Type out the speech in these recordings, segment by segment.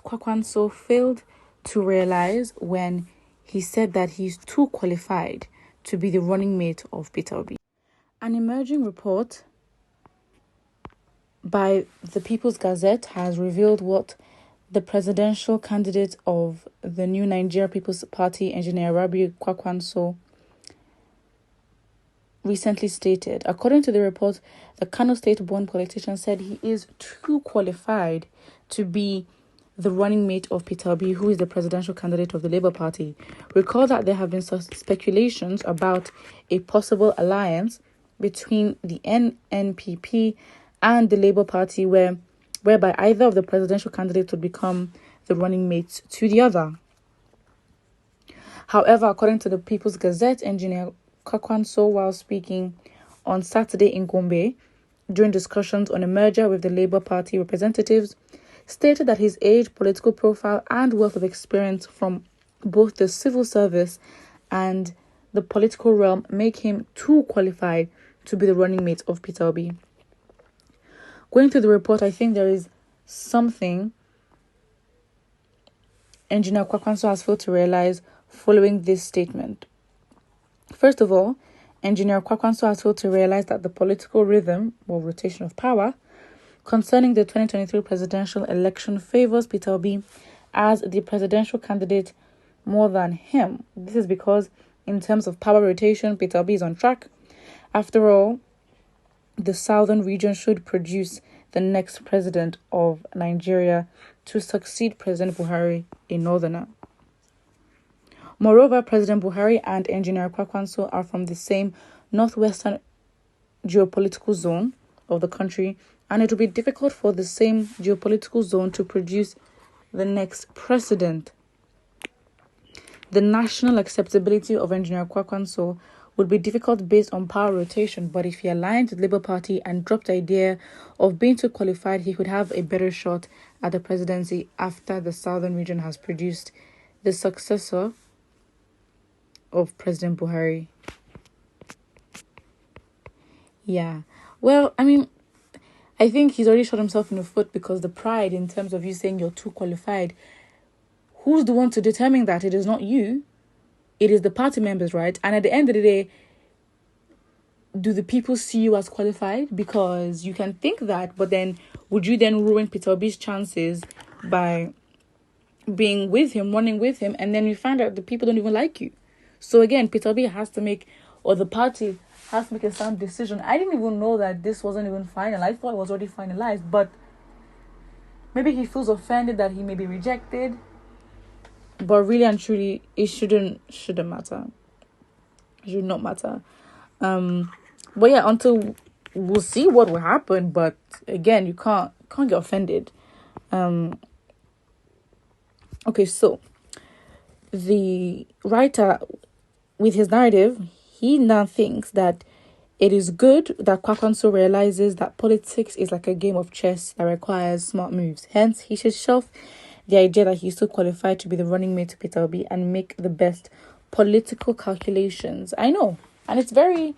what Kwakwanso failed to realize when he said that he's too qualified to be the running mate of Peter Obi. An emerging report by the People's Gazette has revealed what the presidential candidate of the new Nigeria People's Party, Engineer Rabiu Kwakwanso, recently stated. According to the report, the Kano State-born politician said he is too qualified to be the running mate of Peter Obi, who is the presidential candidate of the Labour Party. Recall that there have been speculations about a possible alliance between the NNPP and the Labour Party, whereby either of the presidential candidates would become the running mates to the other. However, according to the People's Gazette, Engineer Kwakwanso, while speaking on Saturday in Gombe during discussions on a merger with the Labour Party representatives, stated that his age, political profile, and wealth of experience from both the civil service and the political realm make him too qualified to be the running mate of Peter Obi. Going through the report, I think there is something Engineer Kwakwanso has failed to realize following this statement. First of all, Engineer Kwakwanso has failed to realize that the political rhythm or rotation of power concerning the 2023 presidential election favors Peter Obi as the presidential candidate more than him. This is because, in terms of power rotation, Peter Obi is on track. After all, the southern region should produce the next president of Nigeria to succeed President Buhari, a northerner. Moreover, President Buhari and Engineer Kwakwanso are from the same northwestern geopolitical zone of the country, and it will be difficult for the same geopolitical zone to produce the next president. The national acceptability of Engineer Kwakwanso would be difficult based on power rotation, but if he aligned with the Labour Party and dropped the idea of being too qualified, he could have a better shot at the presidency after the southern region has produced the successor of President Buhari. Yeah. Well, I think he's already shot himself in the foot, because the pride in terms of you saying you're too qualified, who's the one to determine that? It is not you. It is the party members, right? And at the end of the day, do the people see you as qualified? Because you can think that, but then would you then ruin Peter Obi's chances by being with him, running with him, and then you find out the people don't even like you? So again, Peter Obi has to make, or the party has to make a sound decision. I didn't even know that this wasn't even final. I thought it was already finalized, but maybe he feels offended that he may be rejected. But really and truly, it shouldn't matter. It should not matter. But yeah, until we'll see what will happen. But again, you can't get offended. Okay, so the writer, with his narrative, he now thinks that it is good that Kwakwanso realizes that politics is like a game of chess that requires smart moves. Hence, he should shelf the idea that he's still qualified to be the running mate to Peter Obi and make the best political calculations. I know. And it's very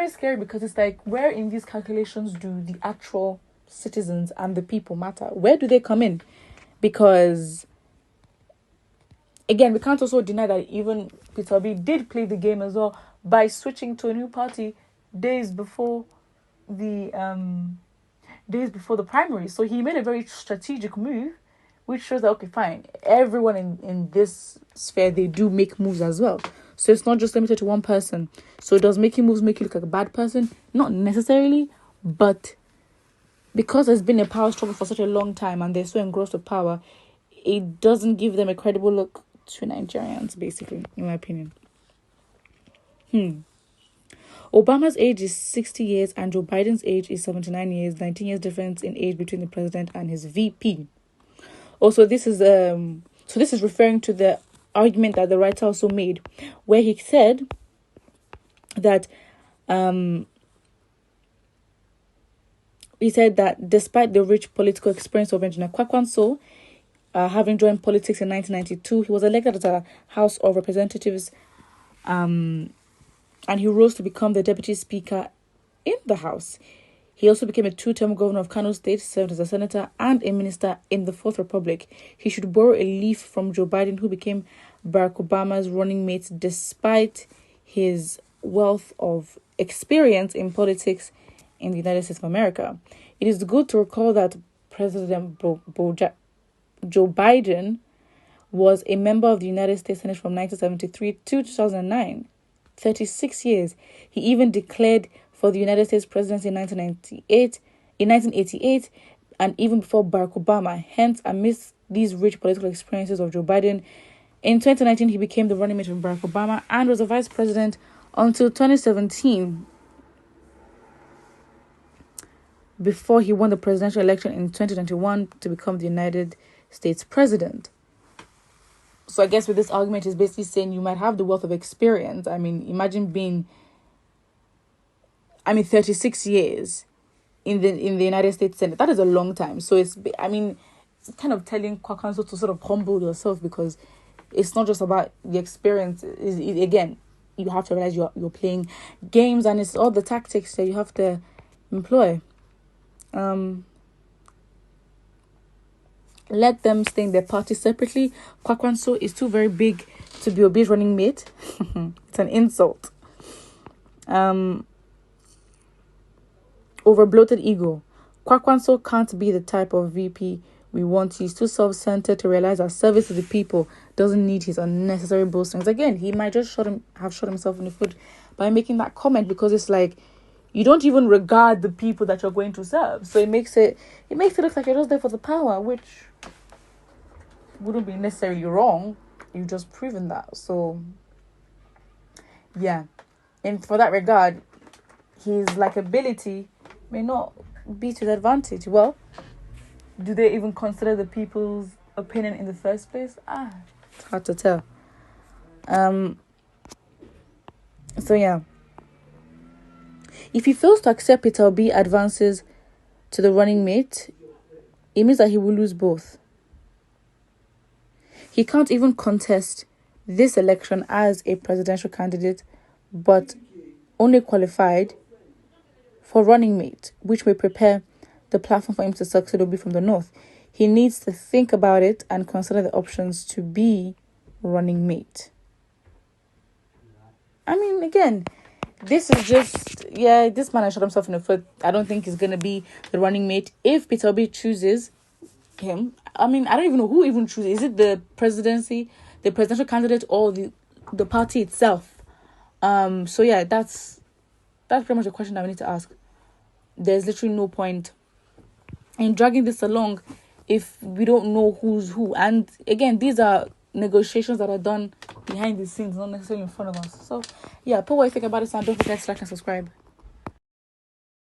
scary, because it's like, where in these calculations do the actual citizens and the people matter? Where do they come in? Because, again, we can't also deny that even Peter Obi did play the game as well by switching to a new party days before the primary. So he made a very strategic move, which shows that, okay, fine, everyone in this sphere, they do make moves as well. So it's not just limited to one person. So does making moves make you look like a bad person? Not necessarily, but because there's been a power struggle for such a long time and they're so engrossed with power, it doesn't give them a credible look to Nigerians, basically, in my opinion. Obama's age is 60 years and Joe Biden's age is 79 years, 19 years difference in age between the president and his VP. Also, this is referring to the argument that the writer also made, where he said that despite the rich political experience of Engineer Kwakwanso, having joined politics in 1992, he was elected as a House of Representatives, and he rose to become the Deputy Speaker in the House. He also became a two-term governor of Kano State, served as a senator and a minister in the Fourth Republic. He should borrow a leaf from Joe Biden, who became Barack Obama's running mate despite his wealth of experience in politics in the United States of America. It is good to recall that President Joe Biden was a member of the United States Senate from 1973 to 2009, 36 years. He even declared for the United States presidency in 1988, and even before Barack Obama. Hence, amidst these rich political experiences of Joe Biden, in 2019, he became the running mate of Barack Obama and was the vice president until 2017, before he won the presidential election in 2021 to become the United States president. So I guess with this argument is basically saying you might have the wealth of experience. I mean, imagine being 36 years in the United States Senate. That is a long time. So it's kind of telling Kwakwanso to sort of humble yourself, because it's not just about the experience. Again, you have to realize you're playing games, and it's all the tactics that you have to employ. Let them stay in their party separately. Kwakwanso is too very big to be Obi's running mate. It's an insult. Over bloated ego. Kwakwanso can't be the type of VP we want. He's too self-centered to realize that service to the people doesn't need his unnecessary boastings. Again, he might just have shot himself in the foot by making that comment, because it's like you don't even regard the people that you're going to serve. So it makes it look like you're just there for the power, which wouldn't be necessarily wrong. You've just proven that. So yeah. And for that regard, his likability may not be to the advantage. Well, do they even consider the people's opinion in the first place? It's hard to tell. So yeah. If he fails to accept Peter Obi advances to the running mate, it means that he will lose both. He can't even contest this election as a presidential candidate, but only qualified for running mate, which may prepare the platform for him to succeed Obi from the north. He needs to think about it and consider the options to be running mate. I mean, again, this is just, this man has shot himself in the foot. I don't think he's going to be the running mate. If Peter Obi chooses him, I mean, I don't even know who even chooses. Is it the presidency, the presidential candidate, or the party itself? So yeah, that's pretty much the question that we need to ask. There's literally no point in dragging this along if we don't know who's who. And again, these are negotiations that are done behind the scenes, not necessarily in front of us. So yeah, put what you think about this, and don't forget to like and subscribe.